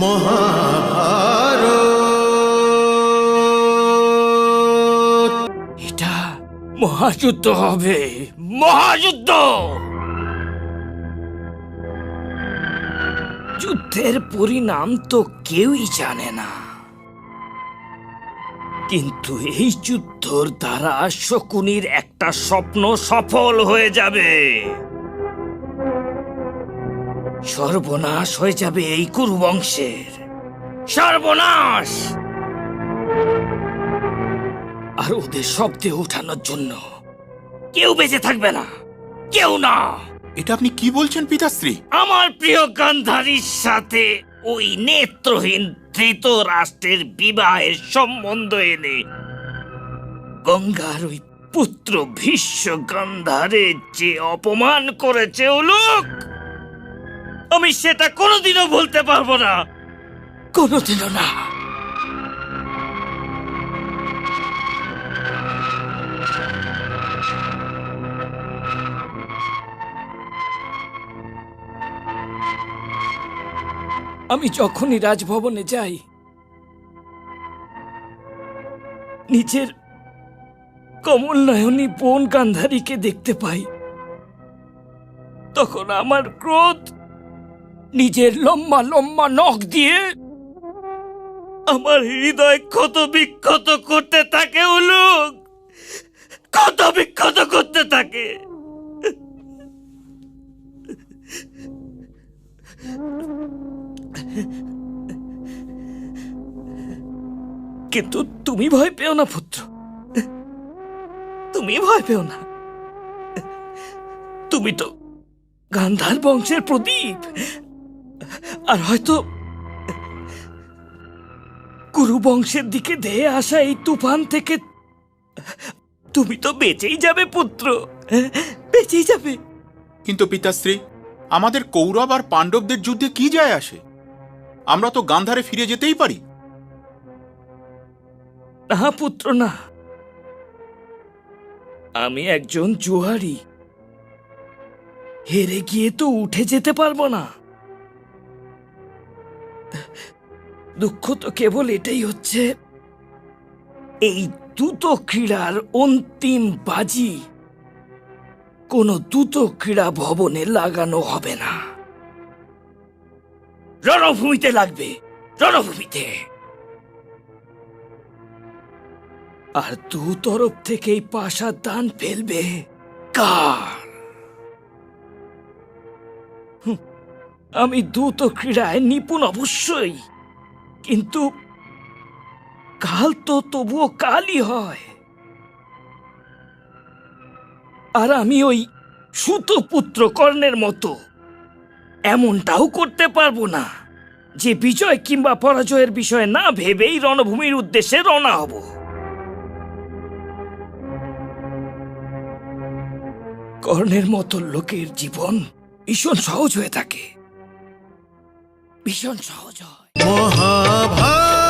মহাভারত। এটা মহাযুদ্ধ হবে, মহাযুদ্ধ। যুদ্ধের পরিণাম তো কেউই জানে না, কিন্তু এই যুদ্ধর দ্বারা শকুনির একটা স্বপ্ন সফল হয়ে যাবে। সর্বনাশ হয়ে যাবে এই কুরু বংশের, সর্বনাশ। আর ওদের শব্দে ওঠানোর জন্য কেউ বেঁচে থাকবে না, কেউ না। এটা আপনি কি বলছেন পিতাশ্রী? আমার প্রিয় গান্ধারীর সাথে ওই নেত্রহীন ধৃতরাষ্ট্রের বিবাহের সম্বন্ধ এনে গঙ্গার ওই পুত্র ভীষ্ম গান্ধারের যে অপমান করেছে ও লোক, আমি সেটা কোনোদিনও ভুলতে পারবো না, কোনোদিনও না। আমি যখনই রাজভবনে যাই, নিজের কমল নয়নী বোন গান্ধারীকে দেখতে পাই, তখন আমার ক্রোধ নিজের লম্বা লম্বা নখ দিয়ে আমার হৃদয় ক্ষত বিক্ষত করতে থাকে। ও লোক ক্ষত বিক্ষত করতে থাকে। কিন্তু তুমি ভয় পেও না পুত্র, তুমি ভয় পেও না। তুমি তো গান্ধার বংশের প্রদীপ, আর হয়তো কুরু বংশের দিকে ধেয়ে আসা এই তুফান থেকে তুমি তো বেঁচেই যাবে পুত্র, বেঁচেই যাবে। কিন্তু পিতাশ্রী, আমাদের কৌরব আর পাণ্ডবদের যুদ্ধে কি যায় আসে? আমরা তো গান্ধারে ফিরে যেতেই পারি। না পুত্র না, আমি একজন জোয়ারি, হেরে গিয়ে তো উঠে যেতে পারবো না। দুঃখ তো কেবল এটাই হচ্ছে, এই দ্রুত ক্রীড়ার অন্তিম বাজি কোন দ্রুত ক্রীড়া ভবনে লাগানো হবে না, রণভূমিতে লাগবে, রণভূমিতে। আর দু তরফ থেকেই পাশার দান ফেলবে কার? আমি দ্রুত ক্রীড়ায় নিপুণ অবশ্যই, কিন্তু কাল তো তবুও কালই হয়। আর আমি ওই সুতপুত্র কর্ণের মতো এমনটাও করতে পারবো না যে বিজয় কিংবা পরাজয়ের বিষয় না ভেবেই রণভূমির উদ্দেশ্যে রওনা হব। কর্ণের মতো লোকের জীবন ভীষণ সহজ হয়ে থাকে, ভীষণ সহজ হয়। মহাভারত।